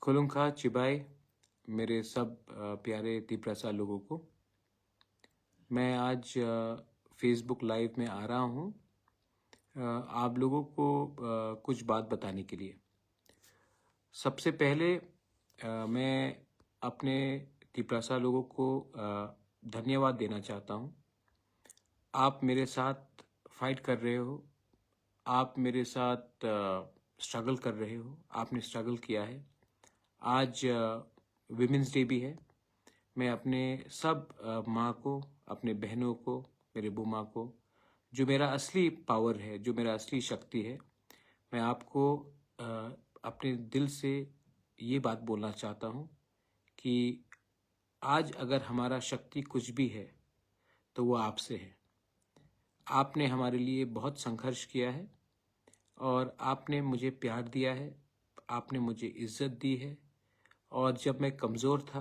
खुलुंखा चिबाई मेरे सब प्यारे तिप्रसा लोगों को। मैं आज फेसबुक लाइव में आ रहा हूँ आप लोगों को कुछ बात बताने के लिए। सबसे पहले मैं अपने तिप्रसा लोगों को धन्यवाद देना चाहता हूँ। आप मेरे साथ फाइट कर रहे हो, आप मेरे साथ स्ट्रगल कर रहे हो, आपने स्ट्रगल किया है। आज विमेंस डे भी है। मैं अपने सब माँ को, अपने बहनों को, मेरे बुआ को, जो मेरा असली पावर है, जो मेरा असली शक्ति है, मैं आपको अपने दिल से ये बात बोलना चाहता हूँ कि आज अगर हमारा शक्ति कुछ भी है तो वो आपसे है। आपने हमारे लिए बहुत संघर्ष किया है और आपने मुझे प्यार दिया है, आपने मुझे इज्जत दी है। और जब मैं कमज़ोर था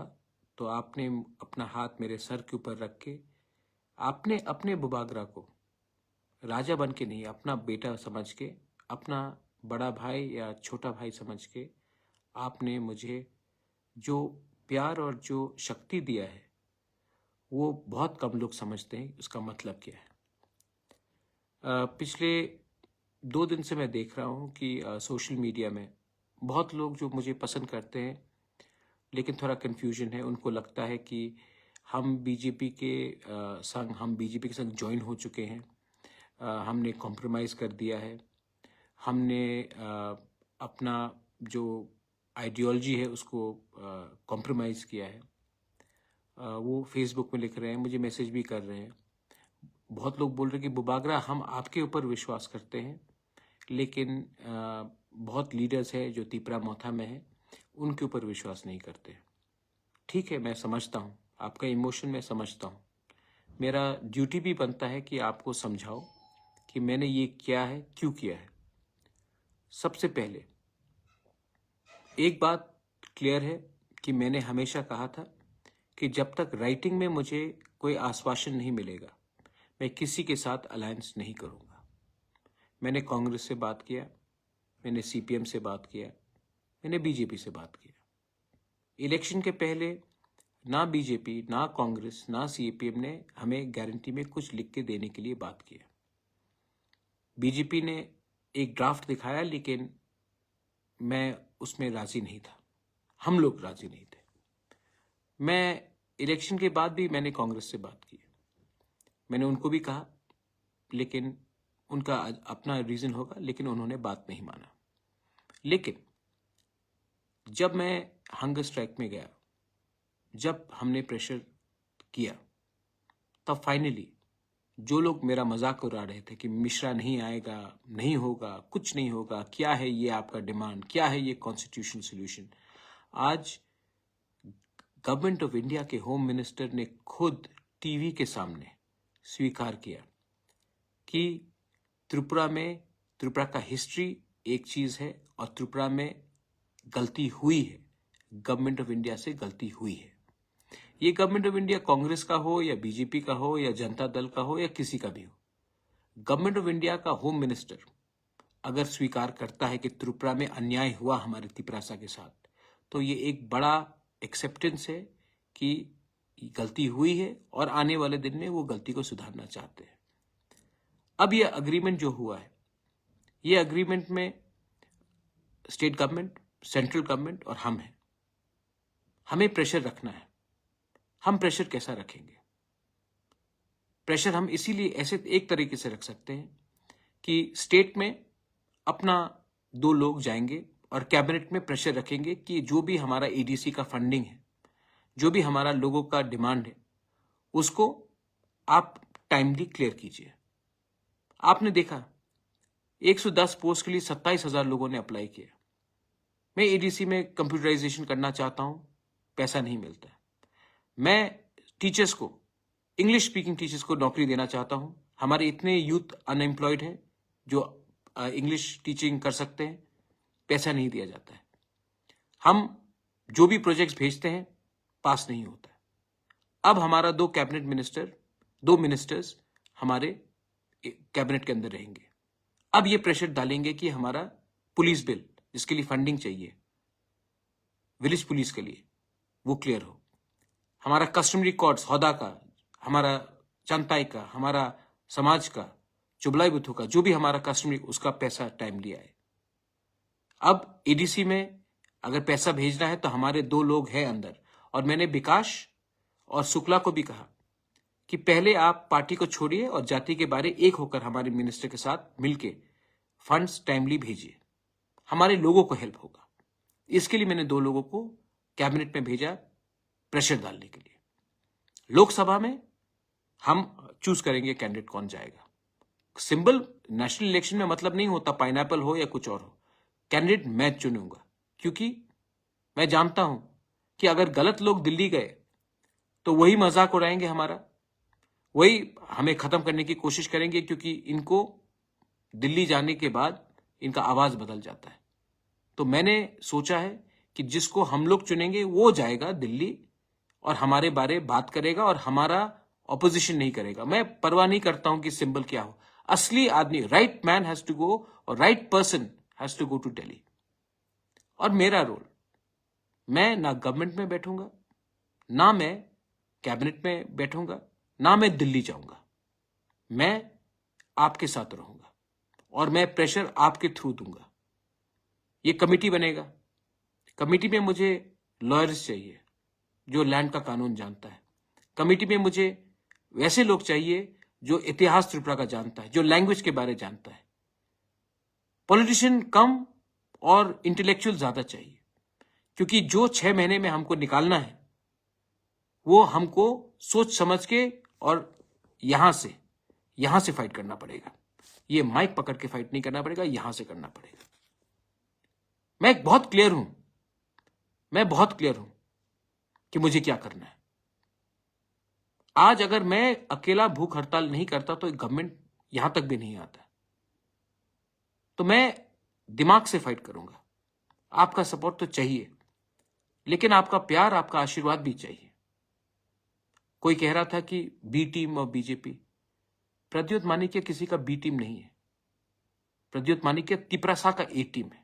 तो आपने अपना हाथ मेरे सर के ऊपर रख के, आपने अपने बुबागरा को राजा बन के नहीं, अपना बेटा समझ के, अपना बड़ा भाई या छोटा भाई समझ के, आपने मुझे जो प्यार और जो शक्ति दिया है वो बहुत कम लोग समझते हैं उसका मतलब क्या है। पिछले 2 दिन से मैं देख रहा हूँ कि सोशल मीडिया में बहुत लोग जो मुझे पसंद करते हैं, लेकिन थोड़ा कन्फ्यूजन है। उनको लगता है कि हम बीजेपी के संग ज्वाइन हो चुके हैं, हमने कॉम्प्रोमाइज़ कर दिया है, हमने अपना जो आइडियोलॉजी है उसको कॉम्प्रोमाइज़ किया है। वो फेसबुक में लिख रहे हैं, मुझे मैसेज भी कर रहे हैं। बहुत लोग बोल रहे हैं कि बुबागरा हम आपके ऊपर विश्वास करते हैं, लेकिन बहुत लीडर्स हैं जो तिपरा मोथा में हैं, उनके ऊपर विश्वास नहीं करते। ठीक है, मैं समझता हूँ आपका इमोशन, मैं समझता हूँ। मेरा ड्यूटी भी बनता है कि आपको समझाओ कि मैंने ये किया है, क्यों किया है। सबसे पहले एक बात क्लियर है कि मैंने हमेशा कहा था कि जब तक राइटिंग में मुझे कोई आश्वासन नहीं मिलेगा, मैं किसी के साथ अलायंस नहीं करूँगा। मैंने कांग्रेस से बात किया, मैंने सीपीएम से बात किया, मैंने बीजेपी से बात किया। इलेक्शन के पहले ना बीजेपी, ना कांग्रेस, ना सीपीएम ने हमें गारंटी में कुछ लिख के देने के लिए बात किया। बीजेपी ने एक ड्राफ्ट दिखाया, लेकिन मैं उसमें राजी नहीं था, हम लोग राजी नहीं थे। मैं इलेक्शन के बाद भी मैंने कांग्रेस से बात की, मैंने उनको भी कहा, लेकिन उनका अपना रीज़न होगा, लेकिन उन्होंने बात नहीं माना। लेकिन जब मैं हंगर स्ट्राइक में गया, जब हमने प्रेशर किया, तब फाइनली जो लोग मेरा मजाक उड़ा रहे थे कि मिश्रा नहीं आएगा, नहीं होगा, कुछ नहीं होगा, क्या है ये आपका डिमांड, क्या है ये कॉन्स्टिट्यूशन सोल्यूशन, आज गवर्नमेंट ऑफ इंडिया के होम मिनिस्टर ने खुद टीवी के सामने स्वीकार किया कि त्रिपुरा का हिस्ट्री एक चीज है और त्रिपुरा में गलती हुई है, गवर्नमेंट ऑफ इंडिया से गलती हुई है। ये गवर्नमेंट ऑफ इंडिया कांग्रेस का हो या बीजेपी का हो या जनता दल का हो या किसी का भी हो, गवर्नमेंट ऑफ इंडिया का होम मिनिस्टर अगर स्वीकार करता है कि त्रिपुरा में अन्याय हुआ हमारे तिपरासा के साथ, तो ये एक बड़ा एक्सेप्टेंस है कि गलती हुई है और आने वाले दिन में वो गलती को सुधारना चाहते हैं। अब ये अग्रीमेंट जो हुआ है, ये अग्रीमेंट में स्टेट गवर्नमेंट, सेंट्रल गवर्नमेंट और हम हैं। हमें प्रेशर रखना है। हम प्रेशर कैसा रखेंगे? प्रेशर हम इसीलिए ऐसे एक तरीके से रख सकते हैं कि स्टेट में अपना 2 लोग जाएंगे और कैबिनेट में प्रेशर रखेंगे कि जो भी हमारा एडीसी का फंडिंग है, जो भी हमारा लोगों का डिमांड है, उसको आप टाइमली क्लियर कीजिए। आपने देखा 110 पोस्ट के लिए 27,000 लोगों ने अप्लाई किया। मैं एडीसी में कंप्यूटराइजेशन करना चाहता हूं, पैसा नहीं मिलता है। मैं टीचर्स को, इंग्लिश स्पीकिंग टीचर्स को नौकरी देना चाहता हूं। हमारे इतने यूथ अनएम्प्लॉयड हैं जो इंग्लिश टीचिंग कर सकते हैं, पैसा नहीं दिया जाता है। हम जो भी प्रोजेक्ट्स भेजते हैं पास नहीं होता है। अब हमारा 2 कैबिनेट मिनिस्टर, 2 मिनिस्टर्स हमारे कैबिनेट के अंदर रहेंगे। अब ये प्रेशर डालेंगे कि हमारा पुलिस बिल, जिसके लिए फंडिंग चाहिए, विलेज पुलिस के लिए वो क्लियर हो, हमारा कस्टमरी कोड्स हौदा का, हमारा चंताई का, हमारा समाज का, चुबलाई बुथों का, जो भी हमारा कस्टमरी, उसका पैसा टाइमली आए। अब एडीसी में अगर पैसा भेजना है तो हमारे 2 लोग हैं अंदर, और मैंने विकास और शुक्ला को भी कहा कि पहले आप पार्टी को छोड़िए और जाति के बारे एक होकर हमारे मिनिस्टर के साथ मिलके फंड्स टाइमली भेजिए, हमारे लोगों को हेल्प होगा। इसके लिए मैंने 2 लोगों को कैबिनेट में भेजा प्रेशर डालने के लिए। लोकसभा में हम चूज करेंगे कैंडिडेट कौन जाएगा। सिंबल नेशनल इलेक्शन में मतलब नहीं होता पाइनएप्पल हो या कुछ और हो, कैंडिडेट मैं चुनूंगा, क्योंकि मैं जानता हूं कि अगर गलत लोग दिल्ली गए तो वही मजाक उड़ाएंगे हमारा, वही हमें खत्म करने की कोशिश करेंगे, क्योंकि इनको दिल्ली जाने के बाद इनका आवाज बदल जाता है। तो मैंने सोचा है कि जिसको हम लोग चुनेंगे वो जाएगा दिल्ली और हमारे बारे बात करेगा और हमारा ऑपोजिशन नहीं करेगा। मैं परवाह नहीं करता हूं कि सिंबल क्या हो, असली आदमी, right man has to go और right person has to go to Delhi. और मेरा रोल, मैं ना गवर्नमेंट में बैठूंगा, ना मैं कैबिनेट में बैठूंगा, ना मैं दिल्ली जाऊंगा, मैं आपके साथ रहूंगा और मैं प्रेशर आपके थ्रू दूंगा। ये कमेटी बनेगा, कमेटी में मुझे लॉयर्स चाहिए जो लैंड का कानून जानता है, कमेटी में मुझे वैसे लोग चाहिए जो इतिहास त्रिपुरा का जानता है, जो लैंग्वेज के बारे जानता है। पॉलिटिशियन कम और इंटेलेक्चुअल ज्यादा चाहिए, क्योंकि जो 6 महीने में हमको निकालना है वो हमको सोच समझ के और यहां से फाइट करना पड़ेगा। ये माइक पकड़ के फाइट नहीं करना पड़ेगा, यहां से करना पड़ेगा। मैं बहुत क्लियर हूं कि मुझे क्या करना है। आज अगर मैं अकेला भूख हड़ताल नहीं करता तो गवर्नमेंट यहां तक भी नहीं आता। तो मैं दिमाग से फाइट करूंगा। आपका सपोर्ट तो चाहिए, लेकिन आपका प्यार, आपका आशीर्वाद भी चाहिए। कोई कह रहा था कि बी टीम और बीजेपी, प्रद्योत मानिक्य किसी का बी टीम नहीं है। प्रद्योत मानिक्य तिपरासा का ए टीम है।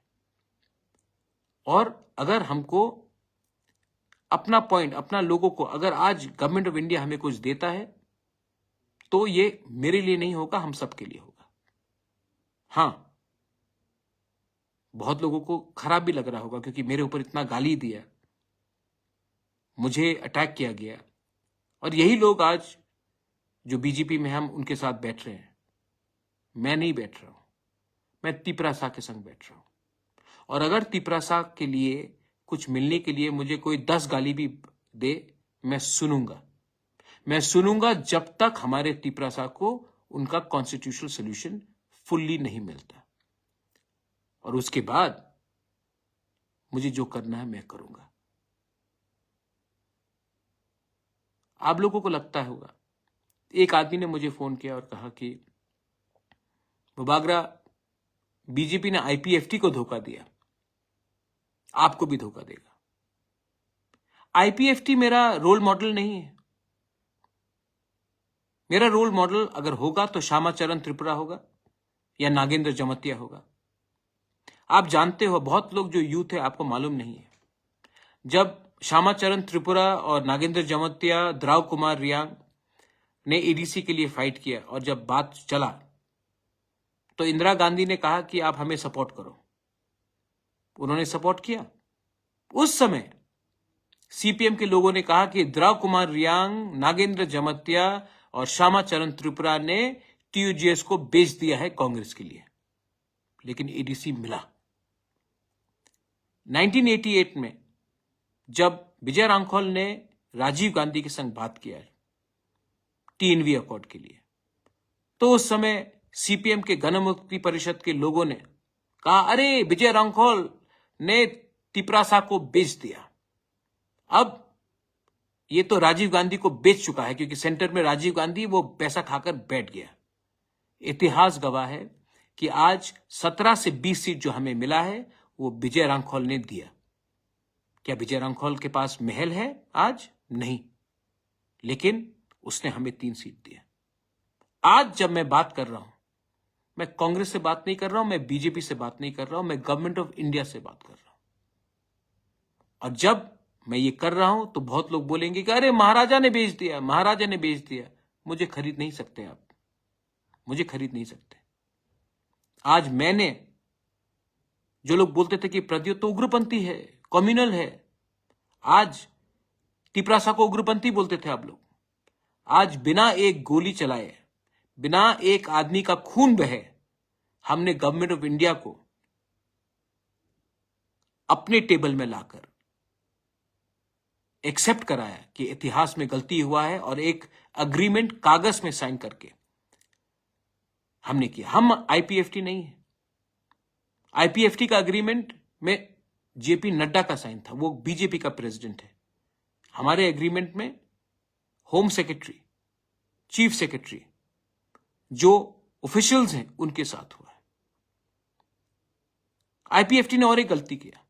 और अगर हमको अपना पॉइंट, अपना लोगों को, अगर आज गवर्नमेंट ऑफ इंडिया हमें कुछ देता है तो ये मेरे लिए नहीं होगा, हम सबके लिए होगा। हां, बहुत लोगों को खराब भी लग रहा होगा क्योंकि मेरे ऊपर इतना गाली दिया, मुझे अटैक किया गया, और यही लोग आज जो बीजेपी में हम उनके साथ बैठ रहे हैं। मैं नहीं बैठ रहा हूं, मैं तिपरासा के संग बैठ रहा हूं। और अगर तिपरासा के लिए कुछ मिलने के लिए मुझे कोई 10 गाली भी दे, मैं सुनूंगा जब तक हमारे तिपरासा को उनका कॉन्स्टिट्यूशनल सोल्यूशन फुल्ली नहीं मिलता। और उसके बाद मुझे जो करना है मैं करूंगा। आप लोगों को लगता होगा, एक आदमी ने मुझे फोन किया और कहा कि मुबागरा, बीजेपी ने आईपीएफटी को धोखा दिया, आपको भी धोखा देगा। आईपीएफटी मेरा रोल मॉडल नहीं है। मेरा रोल मॉडल अगर होगा तो श्यामाचरण त्रिपुरा होगा या नागेंद्र जमतिया होगा। आप जानते हो, बहुत लोग जो यूथ है आपको मालूम नहीं है, जब श्यामाचरण त्रिपुरा और नागेंद्र जमतिया, द्राव कुमार रियांग ने एडीसी के लिए फाइट किया और जब बात चला तो इंदिरा गांधी ने कहा कि आप हमें सपोर्ट करो। उन्होंने सपोर्ट किया। उस समय सीपीएम के लोगों ने कहा कि द्राव कुमार रियांग, नागेंद्र जमतिया और श्यामाचरण त्रिपुरा ने टीयूजीएस को बेच दिया है कांग्रेस के लिए, लेकिन एडीसी मिला। 1988 में जब विजय रांखोल ने राजीव गांधी के संग बात किया टीएनवी अकॉर्ड के लिए, तो उस समय सीपीएम के गणमुक्ति परिषद के लोगों ने कहा, अरे विजय रांखोल ने तिपरासा को बेच दिया। अब ये तो राजीव गांधी को बेच चुका है, क्योंकि सेंटर में राजीव गांधी वो पैसा खाकर बैठ गया। इतिहास गवाह है कि आज 17 से 20 सीट जो हमें मिला है वो विजय रांखोल ने दिया। क्या विजय रांखोल के पास महल है आज? नहीं, लेकिन उसने हमें 3 सीट दिया। आज जब मैं बात कर रहा हूं, मैं कांग्रेस से बात नहीं कर रहा हूं, मैं बीजेपी से बात नहीं कर रहा हूं, मैं गवर्नमेंट ऑफ इंडिया से बात कर रहा हूं। और जब मैं ये कर रहा हूं तो बहुत लोग बोलेंगे कि अरे महाराजा ने बेच दिया, महाराजा ने बेच दिया। मुझे खरीद नहीं सकते आप, मुझे खरीद नहीं सकते। आज मैंने, जो लोग बोलते थे कि प्रद्योत तो उग्रपंथी है, कम्युनल है, आज तिपरासा को उग्रपंथी बोलते थे आप लोग। आज बिना एक गोली चलाए, बिना एक आदमी का खून बहे, हमने गवर्नमेंट ऑफ इंडिया को अपने टेबल में लाकर एक्सेप्ट कराया कि इतिहास में गलती हुआ है, और एक अग्रीमेंट कागज में साइन करके हमने किया। हम आईपीएफटी नहीं है। आईपीएफटी का अग्रीमेंट में जेपी नड्डा का साइन था, वो बीजेपी का प्रेसिडेंट है। हमारे एग्रीमेंट में होम सेक्रेटरी, चीफ सेक्रेटरी, जो ऑफिशियल्स हैं, उनके साथ हुआ है। आईपीएफटी ने और एक गलती किया।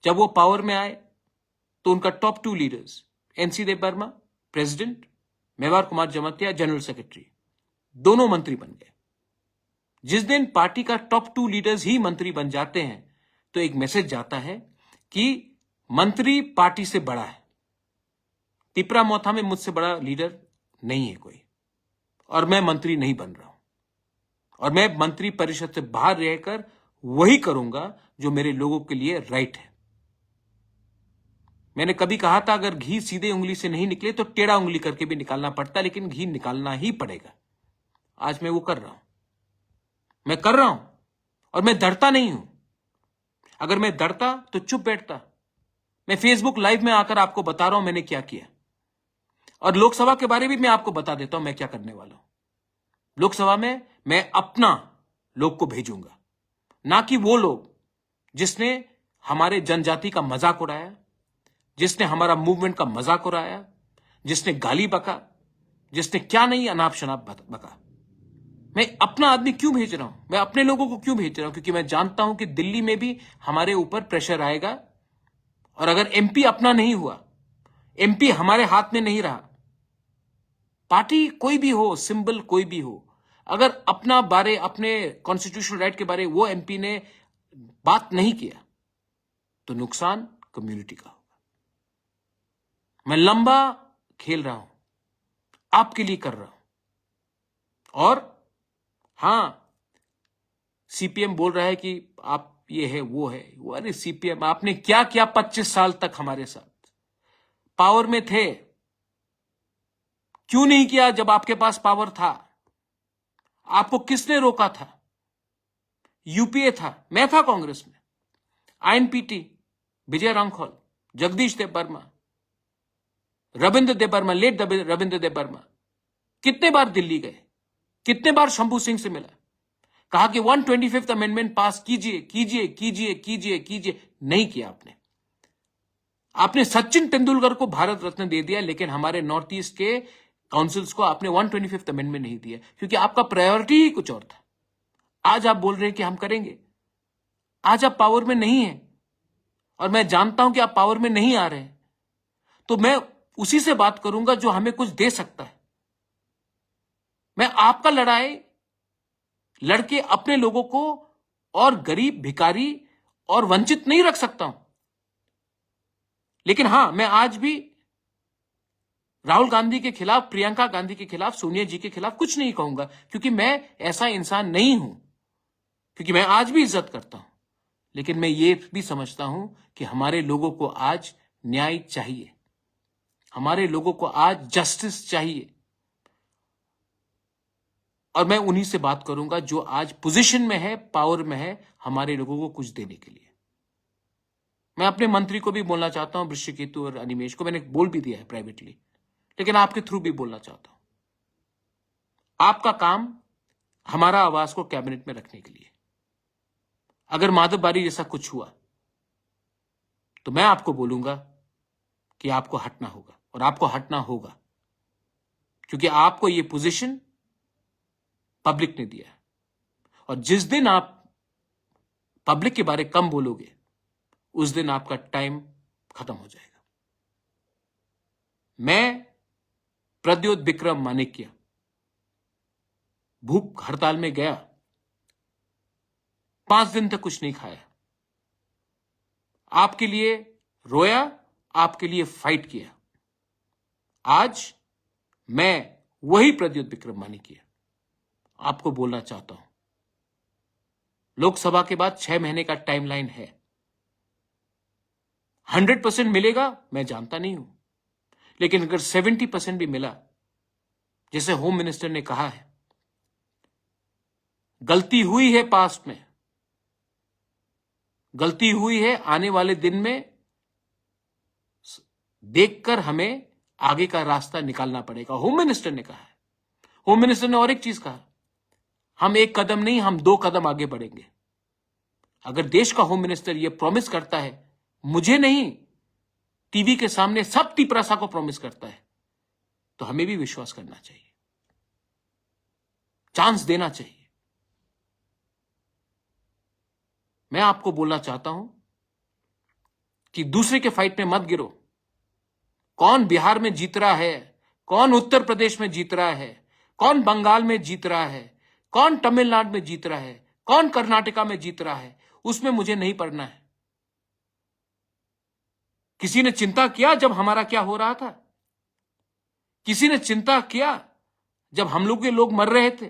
जब वो पावर में आए तो उनका top 2 leaders, NC Debbarma president, Mevar Kumar Jamatia general secretary, दोनों मंत्री बन गए। जिस दिन पार्टी का टॉप 2 लीडर्स ही मंत्री बन जाते हैं तो एक मैसेज जाता है कि मंत्री पार्टी से बड़ा है। तिपरा मोथा में मुझसे बड़ा लीडर नहीं है कोई, और मैं मंत्री नहीं बन रहा हूं, और मैं मंत्री परिषद से बाहर रहकर वही करूंगा जो मेरे लोगों के लिए राइट है। मैंने कभी कहा था अगर घी सीधे उंगली से नहीं निकले तो टेढ़ा उंगली करके भी निकालना पड़ता, लेकिन घी निकालना ही पड़ेगा। आज मैं वो कर रहा हूं, मैं कर रहा हूं, और मैं डरता नहीं हूं। अगर मैं डरता तो चुप बैठता। मैं फेसबुक लाइव में आकर आपको बता रहा हूं मैंने क्या किया, और लोकसभा के बारे में मैं आपको बता देता हूं मैं क्या करने वाला हूं। लोकसभा में मैं अपना लोग को भेजूंगा, ना कि वो लोग जिसने हमारे जनजाति का मजाक उड़ाया, जिसने हमारा मूवमेंट का मजाक उड़ाया, जिसने गाली बका, जिसने क्या नहीं अनाप शनाप बका। मैं अपना आदमी क्यों भेज रहा हूं, मैं अपने लोगों को क्यों भेज रहा हूं? क्योंकि मैं जानता हूं कि दिल्ली में भी हमारे ऊपर प्रेशर आएगा, और अगर एमपी अपना नहीं हुआ, एमपी हमारे हाथ में नहीं रहा, पार्टी कोई भी हो, सिंबल कोई भी हो, अगर अपना बारे, अपने कॉन्स्टिट्यूशनल राइट के बारे वो एमपी ने बात नहीं किया तो नुकसान कम्युनिटी का होगा। मैं लंबा खेल रहा हूं, आपके लिए कर रहा हूं। और हां, सीपीएम बोल रहा है कि आप ये है वो है, वो अरे सीपीएम आपने क्या किया 25 साल तक हमारे साथ? पावर में थे, क्यों नहीं किया जब आपके पास पावर था? आपको किसने रोका था? यूपीए था, मैं था कांग्रेस में, आईएनपीटी, विजय रांखौल, जगदीश देव वर्मा, रविंद्र देव वर्मा, लेट रविंद्र देव वर्मा कितने बार दिल्ली गए, कितने बार शंभू सिंह से मिला, कहा कि 125th अमेंडमेंट पास कीजिए कीजिए कीजिए कीजिए कीजिए, नहीं किया आपने। आपने सचिन तेंदुलकर को भारत रत्न दे दिया, लेकिन हमारे नॉर्थ ईस्ट के काउंसिल्स को आपने 125th अमेंडमेंट नहीं दिया, क्योंकि आपका प्रायोरिटी ही कुछ और था। आज आप बोल रहे हैं कि हम करेंगे, आज आप पावर में नहीं है, और मैं जानता हूं कि आप पावर में नहीं आ रहे हैं, तो मैं उसी से बात करूंगा जो हमें कुछ दे सकता है। मैं आपका लड़ाई लड़के अपने लोगों को और गरीब, भिखारी और वंचित नहीं रख सकता हूं, लेकिन हां, मैं आज भी राहुल गांधी के खिलाफ, प्रियंका गांधी के खिलाफ, सोनिया जी के खिलाफ कुछ नहीं कहूंगा, क्योंकि मैं ऐसा इंसान नहीं हूं, क्योंकि मैं आज भी इज्जत करता हूं। लेकिन मैं ये भी समझता हूं कि हमारे लोगों को आज न्याय चाहिए, हमारे लोगों को आज जस्टिस चाहिए, और मैं उन्हीं से बात करूंगा जो आज पोजीशन में है, पावर में है, हमारे लोगों को कुछ देने के लिए। मैं अपने मंत्री को भी बोलना चाहता हूं, वृश्चिकेतु और अनिमेश को मैंने बोल भी दिया है प्राइवेटली, लेकिन आपके थ्रू भी बोलना चाहता हूं। आपका काम हमारा आवाज को कैबिनेट में रखने के लिए। अगर माधव बारी जैसा कुछ हुआ तो मैं आपको बोलूंगा कि आपको हटना होगा, और आपको हटना होगा, क्योंकि आपको यह पोजीशन पब्लिक ने दिया है, और जिस दिन आप पब्लिक के बारे कम बोलोगे उस दिन आपका टाइम खत्म हो जाएगा। मैं प्रद्योत विक्रम मानिक्य भूख हड़ताल में गया, 5 दिन तक कुछ नहीं खाया, आपके लिए रोया, आपके लिए फाइट किया। आज मैं वही प्रद्युत विक्रम मानिक आपको बोलना चाहता हूं, लोकसभा के बाद 6 महीने का टाइमलाइन है। 100% मिलेगा मैं जानता नहीं हूं, लेकिन अगर 70% भी मिला, जैसे होम मिनिस्टर ने कहा है, गलती हुई है पास्ट में, गलती हुई है, आने वाले दिन में देखकर हमें आगे का रास्ता निकालना पड़ेगा, होम मिनिस्टर ने कहा है। होम मिनिस्टर ने और एक चीज कहा, हम एक कदम नहीं, हम 2 कदम आगे बढ़ेंगे। अगर देश का होम मिनिस्टर यह प्रॉमिस करता है, मुझे नहीं, टीवी के सामने सब तिपरासा को प्रॉमिस करता है, तो हमें भी विश्वास करना चाहिए, चांस देना चाहिए। मैं आपको बोलना चाहता हूं कि दूसरे के फाइट में मत गिरो। कौन बिहार में जीत रहा है, कौन उत्तर प्रदेश में जीत रहा है, कौन बंगाल में जीत रहा है, कौन तमिलनाडु में जीत रहा है, कौन कर्नाटका में जीत रहा है, उसमें मुझे नहीं पड़ना है। किसी ने चिंता किया जब हमारा क्या हो रहा था? किसी ने चिंता किया जब हम लोग के लोग मर रहे थे?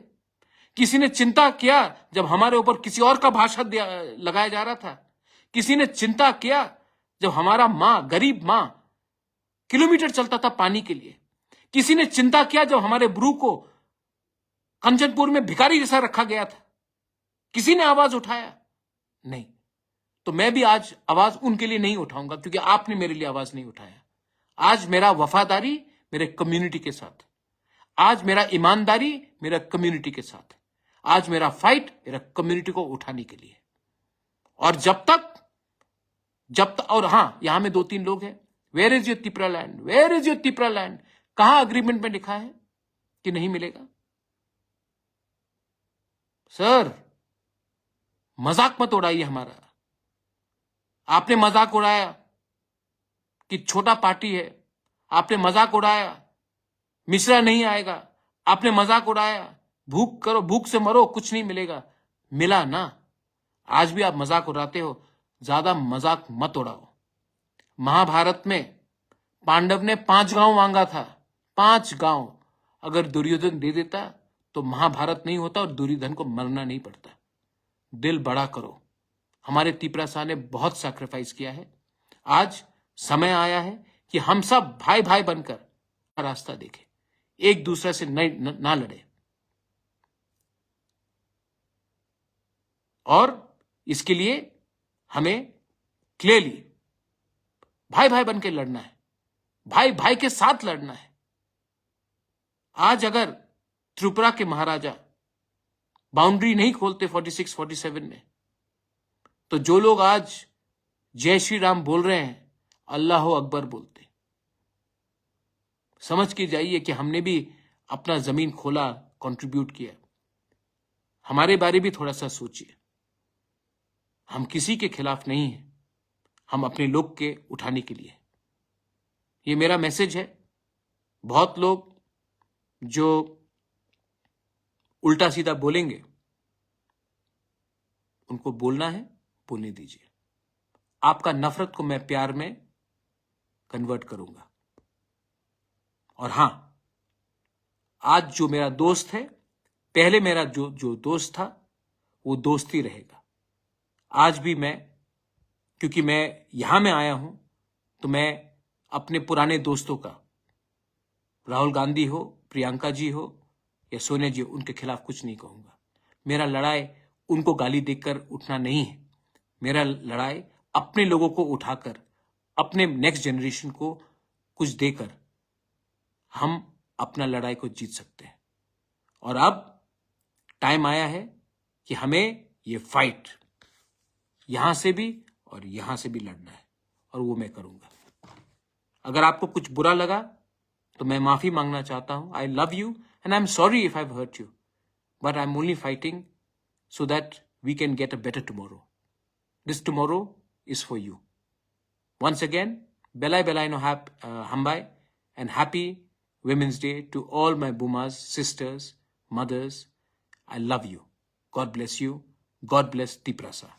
किसी ने चिंता किया जब हमारे ऊपर किसी और का भाषा लगाया जा रहा था? किसी ने चिंता किया जब हमारा मां, गरीब मां, किलोमीटर चलता था पानी के लिए? किसी ने चिंता किया जब हमारे ब्रू को कंचनपुर में भिखारी जैसा रखा गया था? किसी ने आवाज उठाया? नहीं। तो मैं भी आज आवाज उनके लिए नहीं उठाऊंगा, क्योंकि आपने मेरे लिए आवाज नहीं उठाया। आज मेरा वफादारी मेरे कम्युनिटी के साथ, आज मेरा ईमानदारी मेरा कम्युनिटी के साथ, आज मेरा फाइट मेरा कम्युनिटी को उठाने के लिए। और जब तक और हां, यहां में 2-3 लोग हैं, where is your Tipraland, where is your Tipraland? कहां अग्रीमेंट में लिखा है कि नहीं मिलेगा? सर, मजाक मत उड़ाइए हमारा। आपने मजाक उड़ाया कि छोटा पार्टी है, आपने मजाक उड़ाया मिश्रा नहीं आएगा, आपने मजाक उड़ाया भूख करो, भूख से मरो, कुछ नहीं मिलेगा। मिला ना। आज भी आप मजाक उड़ाते हो, ज्यादा मजाक मत उड़ाओ। महाभारत में पांडव ने 5 गांव मांगा था, 5 गांव। अगर दुर्योधन दे देता तो महाभारत नहीं होता और दुर्योधन को मरना नहीं पड़ता। दिल बड़ा करो। हमारे तिपरासा ने बहुत सैक्रिफाइस किया है। आज समय आया है कि हम सब भाई भाई बनकर रास्ता देखें, एक दूसरे से ना लड़े। और इसके लिए हमें क्लियरली भाई भाई बनकर लड़ना है, भाई भाई के साथ लड़ना है। आज अगर त्रिपुरा के महाराजा बाउंड्री नहीं खोलते 46-47 में, तो जो लोग आज जय श्री राम बोल रहे हैं, अल्लाह अकबर बोलते। समझ के जाइए कि हमने भी अपना जमीन खोला, कंट्रीब्यूट किया। हमारे बारे भी थोड़ा सा सोचिए। हम किसी के खिलाफ नहीं हैं, हम अपने लोग के उठाने के लिए। ये मेरा मैसेज है। बहुत लोग जो उल्टा सीधा बोलेंगे, उनको बोलना है, बोलने दीजिए। आपका नफरत को मैं प्यार में कन्वर्ट करूंगा। और हां, आज जो मेरा दोस्त है, पहले मेरा जो दोस्त था, वो दोस्त ही रहेगा। आज भी मैं, क्योंकि मैं यहां में आया हूं, तो मैं अपने पुराने दोस्तों का, राहुल गांधी हो, प्रियंका जी हो या सोनिया जी, उनके खिलाफ कुछ नहीं कहूंगा। मेरा लड़ाई उनको गाली देकर उठना नहीं है। मेरा लड़ाई अपने लोगों को उठाकर, अपने नेक्स्ट जनरेशन को कुछ देकर हम अपना लड़ाई को जीत सकते हैं। और अब टाइम आया है कि हमें ये फाइट यहां से भी और यहां से भी लड़ना है, और वो मैं करूंगा। अगर आपको कुछ बुरा लगा तो मैं माफी मांगना चाहता हूं। I love you and I am sorry if I have hurt you, but I am only fighting so that we can get a better tomorrow. This tomorrow is for you. Once again, Belai Belai no Hambai, and happy Women's Day to all my Bumas, sisters, mothers. I love you. God bless you. God bless Tiprasa.